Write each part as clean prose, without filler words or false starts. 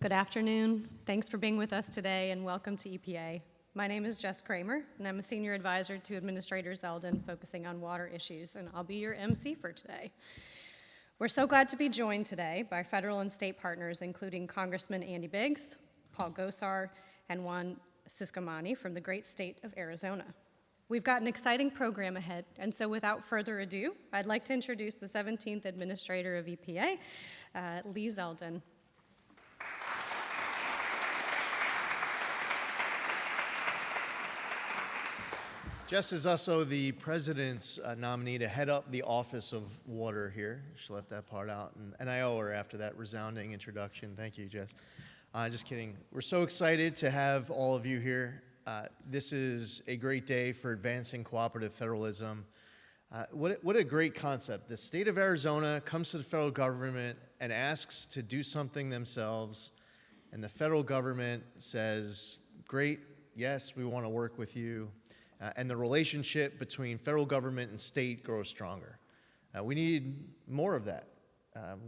Good afternoon. Thanks for being with us today, and welcome to EPA. My name is Jess Kramer, and I'm a senior advisor to Administrator Zeldin, focusing on water issues, and I'll be your MC for today. We're so glad to be joined today by federal and state partners, including Congressman Andy Biggs, Paul Gosar, and Juan Ciscomani from the great state of Arizona. We've got an exciting program ahead, and so without further ado, I'd like to introduce the 17th Administrator of EPA, Lee Zeldin. Jess is also the president's nominee to head up the Office of Water here. She left that part out, and I owe her after that resounding introduction. Thank you, Jess. Just kidding. We're so excited to have all of you here. This is a great day for advancing cooperative federalism. What a great concept. The state of Arizona comes to the federal government and asks to do something themselves, and the federal government says, great, yes, we want to work with you. And the relationship between federal government and state grows stronger. We need more of that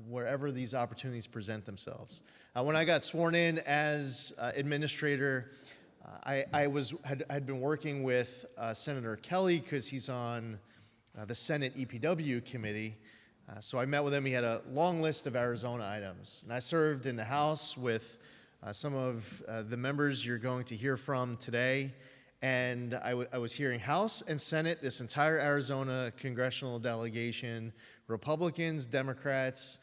wherever these opportunities present themselves. When I got sworn in as administrator, I had been working with Senator Kelly because he's on the Senate EPW committee. So I met with him. He had a long list of Arizona items. And I served in the House with some of the members you're going to hear from today. And I was hearing House and Senate, this entire Arizona congressional delegation, Republicans, Democrats,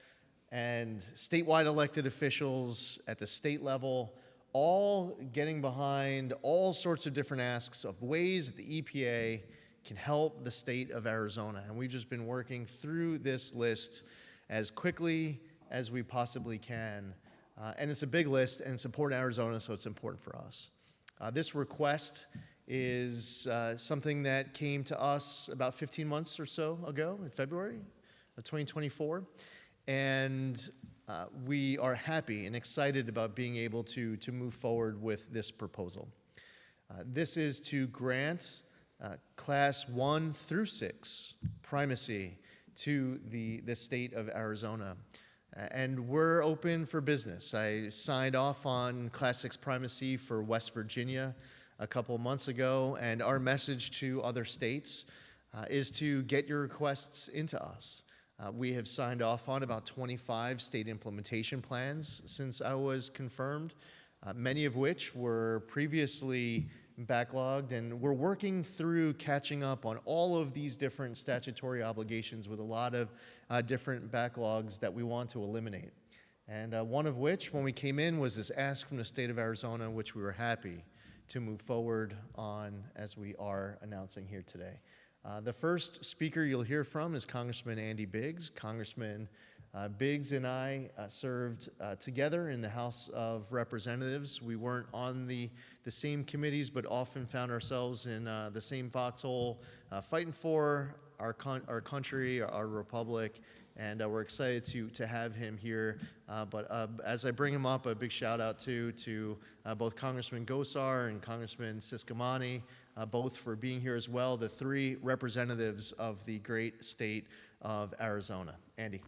and statewide elected officials at the state level, all getting behind all sorts of different asks of ways that the EPA can help the state of Arizona. And we've just been working through this list as quickly as we possibly can. And it's a big list, and it's important to Arizona, so it's important for us. This request is something that came to us about 15 months or so ago in February of 2024. And we are happy and excited about being able to move forward with this proposal. This is to grant Class 1 through 6 primacy to the state of Arizona. And we're open for business. I signed off on Class 6 primacy for West Virginia a couple of months ago, and our message to other states is to get your requests into us. We have signed off on about 25 state implementation plans since I was confirmed, many of which were previously backlogged, and we're working through catching up on all of these different statutory obligations with a lot of different backlogs that we want to eliminate. And one of which, when we came in, was this ask from the state of Arizona, which we were happy to move forward on as we are announcing here today. The first speaker you'll hear from is Congressman Andy Biggs. Congressman Biggs and I served together in the House of Representatives. We weren't on the same committees, but often found ourselves in the same foxhole, fighting for our country, our republic, and we're excited to have him here. But as I bring him up, a big shout out to both Congressman Gosar and Congressman Ciscomani, both for being here as well, the three representatives of the great state of Arizona. Andy.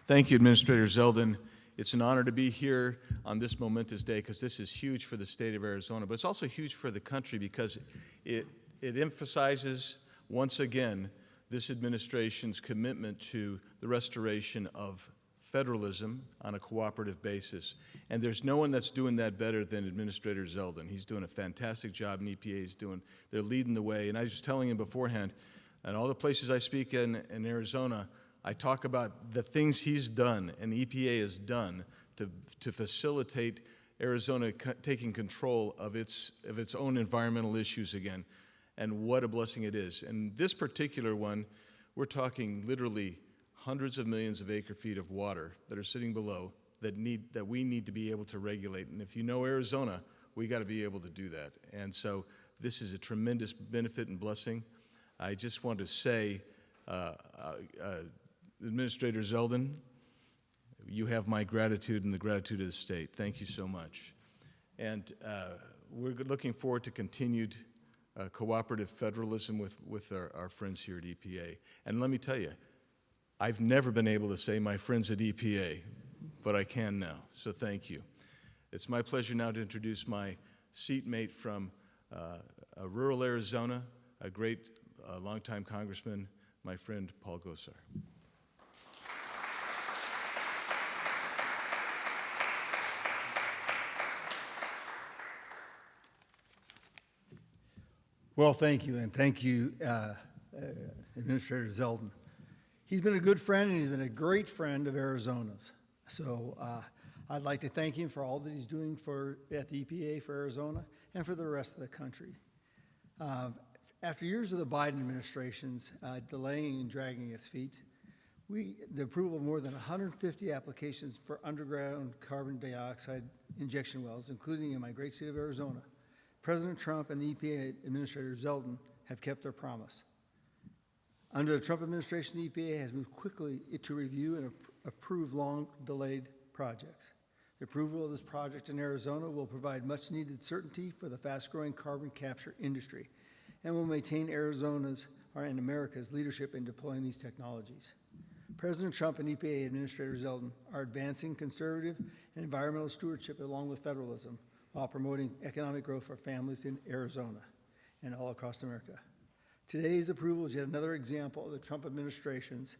Thank you, Administrator Zeldin. It's an honor to be here on this momentous day because this is huge for the state of Arizona, but it's also huge for the country because it emphasizes, once again, this administration's commitment to the restoration of federalism on a cooperative basis. And there's no one that's doing that better than Administrator Zeldin. He's doing a fantastic job, and EPA is they're leading the way. And I was just telling him beforehand, and all the places I speak in Arizona, I talk about the things he's done and EPA has done to facilitate Arizona taking control of its own environmental issues again, and what a blessing it is. And this particular one, we're talking literally hundreds of millions of acre-feet of water that are sitting below that we need to be able to regulate. And if you know Arizona, we got to be able to do that. And so this is a tremendous benefit and blessing. I just want to say, Administrator Zeldin, you have my gratitude and the gratitude of the state. Thank you so much. And we're looking forward to continued cooperative federalism with our friends here at EPA. And let me tell you, I've never been able to say my friends at EPA, but I can now, so thank you. It's my pleasure now to introduce my seatmate from rural Arizona, a great longtime congressman, my friend Paul Gosar. Well, thank you, and thank you, Administrator Zeldin. He's been a good friend, and he's been a great friend of Arizona's. So I'd like to thank him for all that he's doing at the EPA for Arizona and for the rest of the country. After years of the Biden administration's delaying and dragging its feet, the approval of more than 150 applications for underground carbon dioxide injection wells, including in my great state of Arizona, President Trump and the EPA Administrator Zeldin have kept their promise. Under the Trump administration, the EPA has moved quickly to review and approve long-delayed projects. The approval of this project in Arizona will provide much-needed certainty for the fast-growing carbon capture industry and will maintain Arizona's and America's leadership in deploying these technologies. President Trump and EPA Administrator Zeldin are advancing conservative and environmental stewardship along with federalism, while promoting economic growth for families in Arizona and all across America. Today's approval is yet another example of the Trump administration's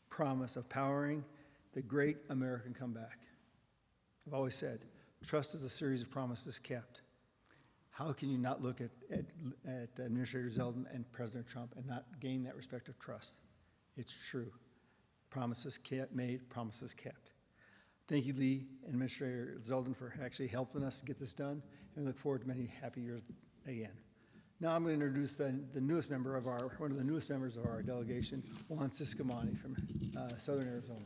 promise of powering the great American comeback. I've always said, trust is a series of promises kept. How can you not look at Administrator Zeldin and President Trump and not gain that respect of trust? It's true. Promises made, promises kept. Thank you, Lee and Administrator Zeldin, for actually helping us get this done, and we look forward to many happy years again. Now I'm going to introduce one of the newest members of our delegation, Juan Ciscomani from Southern Arizona.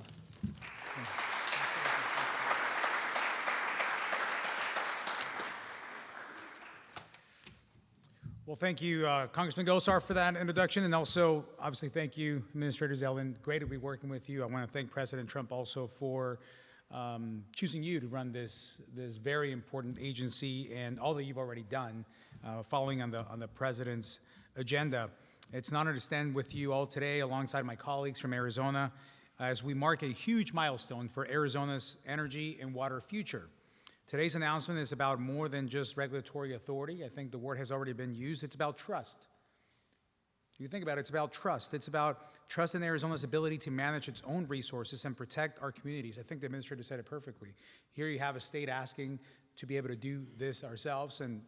Well, thank you, Congressman Gosar, for that introduction, and also, obviously, thank you, Administrator Zeldin. Great to be working with you. I want to thank President Trump also for choosing you to run this very important agency and all that you've already done, following on the President's agenda. It's an honor to stand with you all today alongside my colleagues from Arizona as we mark a huge milestone for Arizona's energy and water future. Today's announcement is about more than just regulatory authority. I think the word has already been used. It's about trust. If you think about it, it's about trust. It's about trust in Arizona's ability to manage its own resources and protect our communities. I think the administrator said it perfectly. Here you have a state asking to be able to do this ourselves, and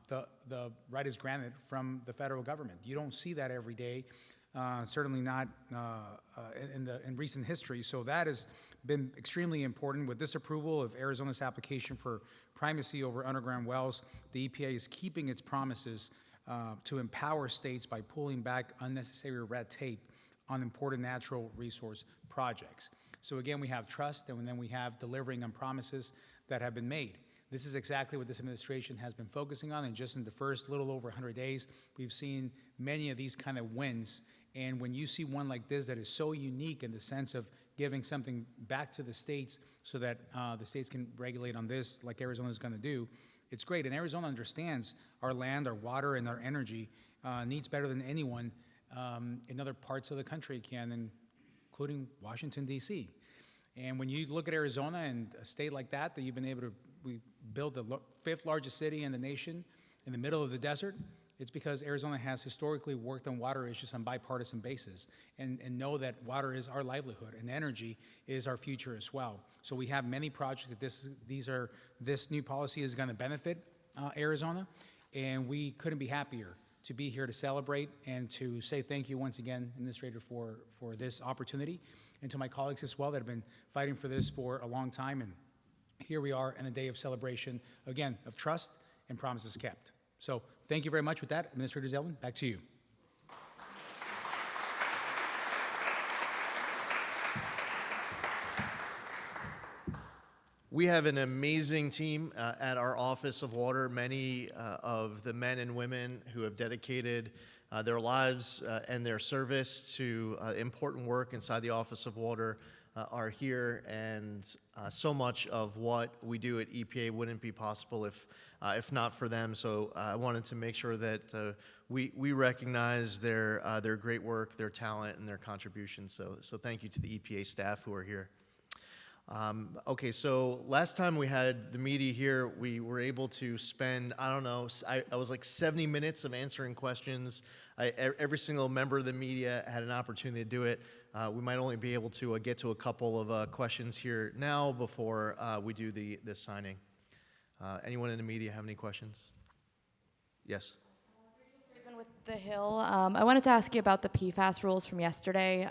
the right is granted from the federal government. You don't see that every day, certainly not in recent history. So that has been extremely important. With this approval of Arizona's application for primacy over underground wells, the EPA is keeping its promises to empower states by pulling back unnecessary red tape on important natural resource projects. So again, we have trust, and then we have delivering on promises that have been made. This is exactly what this administration has been focusing on, and just in the first little over 100 days, we've seen many of these kind of wins. And when you see one like this that is so unique in the sense of giving something back to the states so that the states can regulate on this like Arizona is going to do, it's great. And Arizona understands our land, our water, and our energy needs better than anyone in other parts of the country can, including Washington, D.C. And when you look at Arizona and a state like that you've been able to, we build the fifth largest city in the nation in the middle of the desert, it's because Arizona has historically worked on water issues on bipartisan basis and know that water is our livelihood and energy is our future as well. So we have many projects that this new policy is going to benefit Arizona, and we couldn't be happier to be here to celebrate and to say thank you once again, Administrator, for this opportunity, and to my colleagues as well that have been fighting for this for a long time. And here we are in a day of celebration, again, of trust and promises kept. So thank you very much. With that, Administrator Zeldin, back to you. We have an amazing team at our Office of Water. Many of the men and women who have dedicated their lives and their service to important work inside the Office of Water are here, and so much of what we do at EPA wouldn't be possible if not for them. So I wanted to make sure that we recognize their great work, their talent, and their contributions. So thank you to the EPA staff who are here. Okay, so last time we had the media here, we were able to spend, I don't know, I was like 70 minutes of answering questions. Every single member of the media had an opportunity to do it. We might only be able to get to a couple of questions here now before we do the signing. Anyone in the media have any questions? Yes. With the Hill, I wanted to ask you about the PFAS rules from yesterday.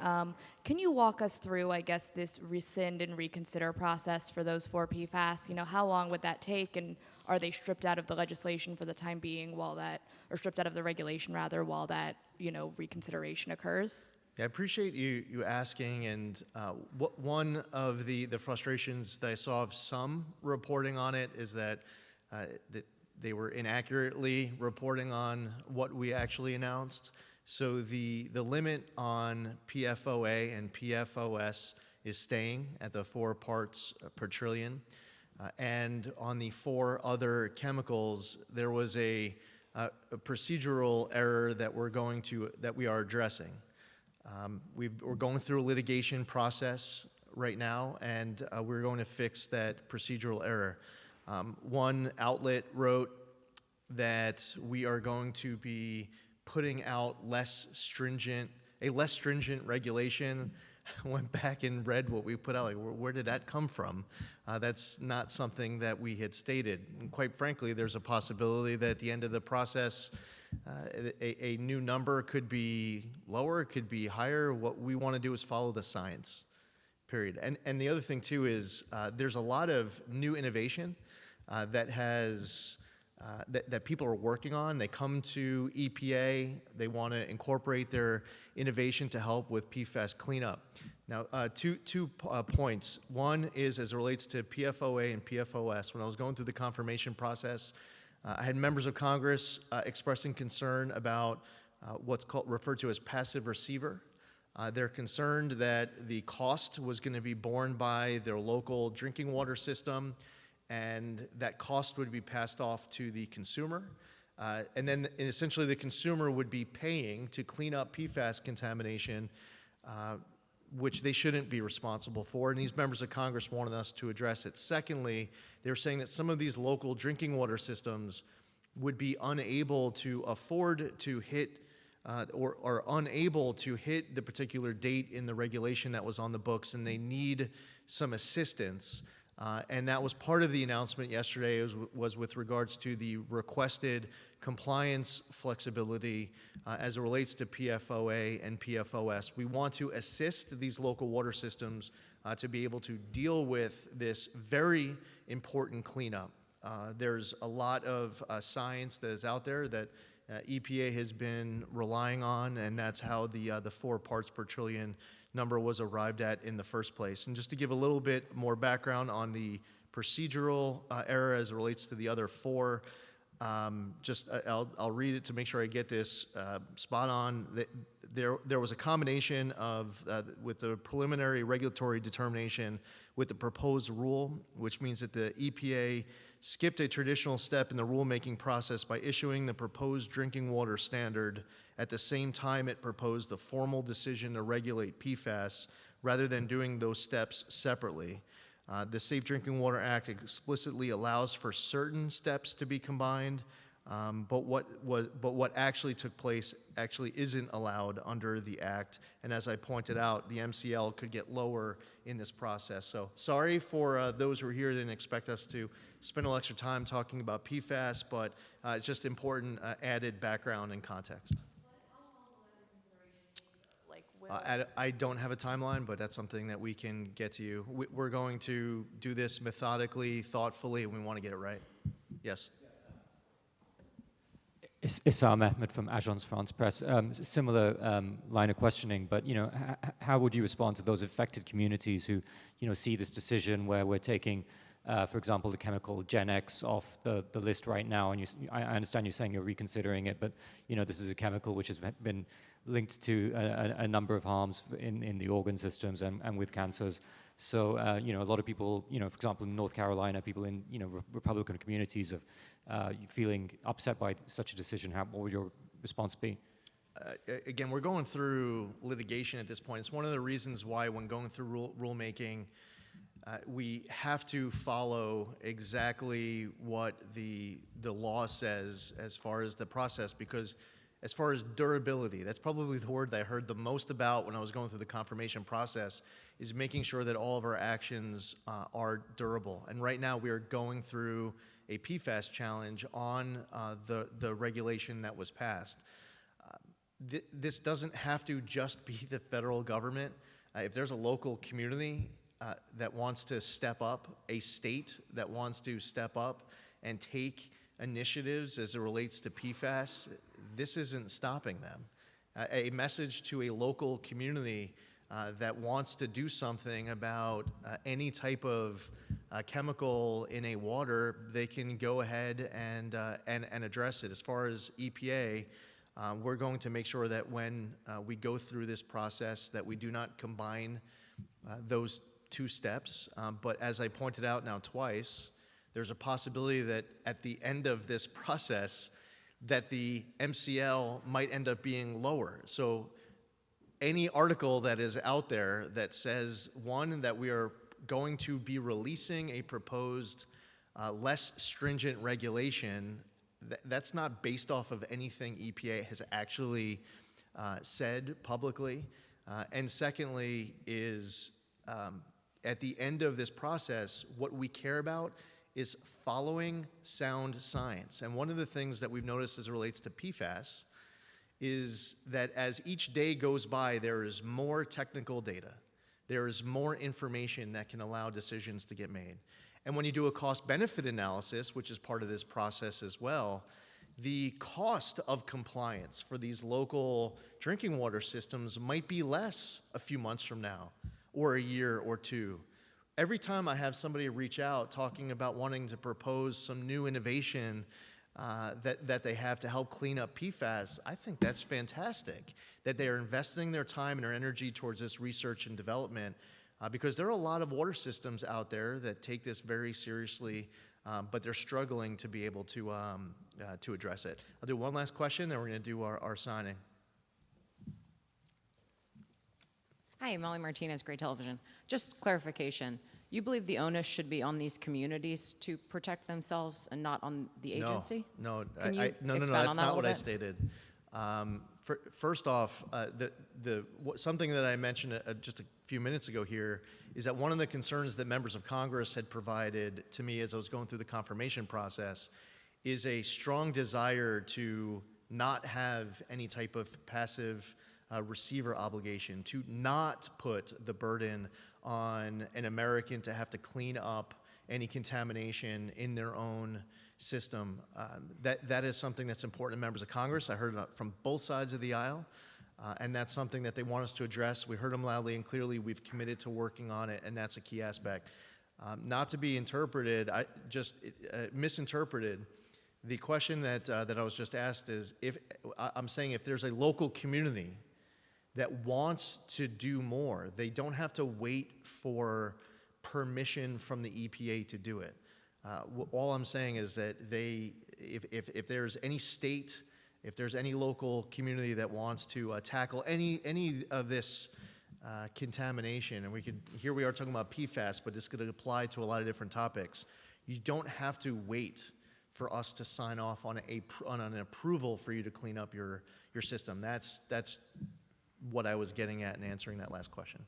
Can you walk us through, I guess, this rescind and reconsider process for those 4 PFAS? You know, how long would that take, and are they stripped out of the legislation for the time being while that, or stripped out of the regulation rather, while that, you know, reconsideration occurs? Yeah, I appreciate you asking, and one of the frustrations that I saw of some reporting on it is that they were inaccurately reporting on what we actually announced. So the limit on PFOA and PFOS is staying at the 4 parts per trillion. And on the 4 other chemicals, there was a procedural error that we are addressing. We're going through a litigation process right now, and we're going to fix that procedural error. One outlet wrote that we are going to be putting out a less stringent regulation. I went back and read what we put out. Like, where did that come from? That's not something that we had stated. And quite frankly, there's a possibility that at the end of the process, a new number could be lower, it could be higher. What we want to do is follow the science, period. And the other thing, too, is there's a lot of new innovation that people are working on. They come to EPA, they want to incorporate their innovation to help with PFAS cleanup. Now, two points. One is as it relates to PFOA and PFOS. When I was going through the confirmation process, I had members of Congress expressing concern about what's referred to as passive receiver. They're concerned that the cost was going to be borne by their local drinking water system, and that cost would be passed off to the consumer. And then essentially the consumer would be paying to clean up PFAS contamination, which they shouldn't be responsible for. And these members of Congress wanted us to address it. Secondly, they were saying that some of these local drinking water systems would be unable to afford to hit or unable to hit the particular date in the regulation that was on the books, and they need some assistance. And that was part of the announcement yesterday, was with regards to the requested compliance flexibility as it relates to PFOA and PFOS. We want to assist these local water systems to be able to deal with this very important cleanup. There's a lot of science that is out there that EPA has been relying on, and that's how the 4 parts per trillion number was arrived at in the first place. And just to give a little bit more background on the procedural error as it relates to the other 4, I'll read it to make sure I get this spot on. There was a combination of with the preliminary regulatory determination with the proposed rule, which means that the EPA skipped a traditional step in the rulemaking process by issuing the proposed drinking water standard at the same time it proposed the formal decision to regulate PFAS, rather than doing those steps separately. The Safe Drinking Water Act explicitly allows for certain steps to be combined, but what actually took place actually isn't allowed under the Act. And as I pointed out, the MCL could get lower in this process. So sorry for those who are here that didn't expect us to spend a little extra time talking about PFAS, but it's just important added background and context. I don't have a timeline, but that's something that we can get to you. We're going to do this methodically, thoughtfully, and we want to get it right. Yes? Issam Ahmed from Agence France Presse. Similar line of questioning, but how would you respond to those affected communities who see this decision where we're taking, for example, the chemical Gen X off the list right now, and I understand you're saying you're reconsidering it, but this is a chemical which has been linked to a number of harms in the organ systems and with cancers. So, a lot of people, for example, in North Carolina, people in, Republican communities of feeling upset by such a decision. What would your response be? Again, we're going through litigation at this point. It's one of the reasons why when going through rulemaking, we have to follow exactly what the law says as far as the process, because as far as durability, that's probably the word that I heard the most about when I was going through the confirmation process, is making sure that all of our actions are durable. And right now we are going through a PFAS challenge on the regulation that was passed. This doesn't have to just be the federal government. If there's a local community that wants to step up, a state that wants to step up and take initiatives as it relates to PFAS, this isn't stopping them. A message to a local community that wants to do something about any type of chemical in a water, they can go ahead and address it. As far as EPA, we're going to make sure that when we go through this process that we do not combine those two steps. But as I pointed out now twice, there's a possibility that at the end of this process that the MCL might end up being lower. So any article that is out there that says, one, that we are going to be releasing a proposed less stringent regulation, that's not based off of anything EPA has actually said publicly. And secondly is at the end of this process, what we care about is following sound science. And one of the things that we've noticed as it relates to PFAS is that as each day goes by, there is more technical data. There is more information that can allow decisions to get made. And when you do a cost-benefit analysis, which is part of this process as well, the cost of compliance for these local drinking water systems might be less a few months from now, or a year or two. Every time I have somebody reach out talking about wanting to propose some new innovation that they have to help clean up PFAS, I think that's fantastic, that they are investing their time and their energy towards this research and development, because there are a lot of water systems out there that take this very seriously, but they're struggling to be able to address it. I'll do one last question, then we're going to do our signing. Hi, Molly Martinez, Gray Television. Just clarification. You believe the onus should be on these communities to protect themselves and not on the agency? No, Can you no, expound that's on that a not what little I bit? stated. First off, something that I mentioned just a few minutes ago here is that one of the concerns that members of Congress had provided to me as I was going through the confirmation process is a strong desire to not have any type of passive receiver obligation, to not put the burden on an American to have to clean up any contamination in their own system. That is something that's important to members of Congress. I heard it from both sides of the aisle, and that's something that they want us to address. We heard them loudly and clearly. We've committed to working on it, and that's a key aspect. Not to be interpreted, misinterpreted. The question that I was just asked is, I'm saying if there's a local community that wants to do more, they don't have to wait for permission from the EPA to do it. All I'm saying is that if there's any state, if there's any local community that wants to tackle any of this contamination, and here we are talking about PFAS, but this could apply to a lot of different topics. You don't have to wait for us to sign off on an approval for you to clean up your system. That's what I was getting at in answering that last question.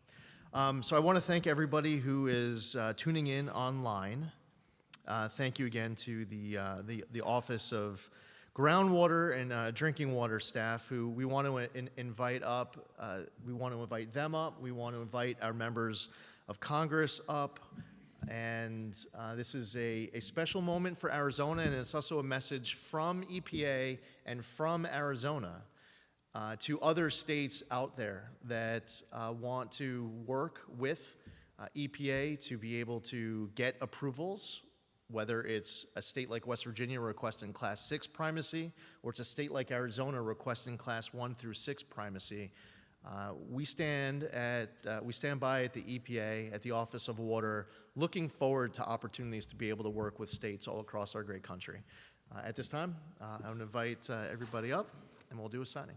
So I want to thank everybody who is tuning in online. Thank you again to the Office of Groundwater and Drinking Water staff, who we want to invite up. We want to invite them up. We want to invite our members of Congress up. And this is a special moment for Arizona, and it's also a message from EPA and from Arizona to other states out there that want to work with EPA to be able to get approvals whether it's a state like West Virginia requesting Class 6 primacy, or it's a state like Arizona requesting Class 1 through 6 primacy. We stand by at the EPA, at the Office of Water, looking forward to opportunities to be able to work with states all across our great country. At this time, I would invite everybody up, and we'll do a signing.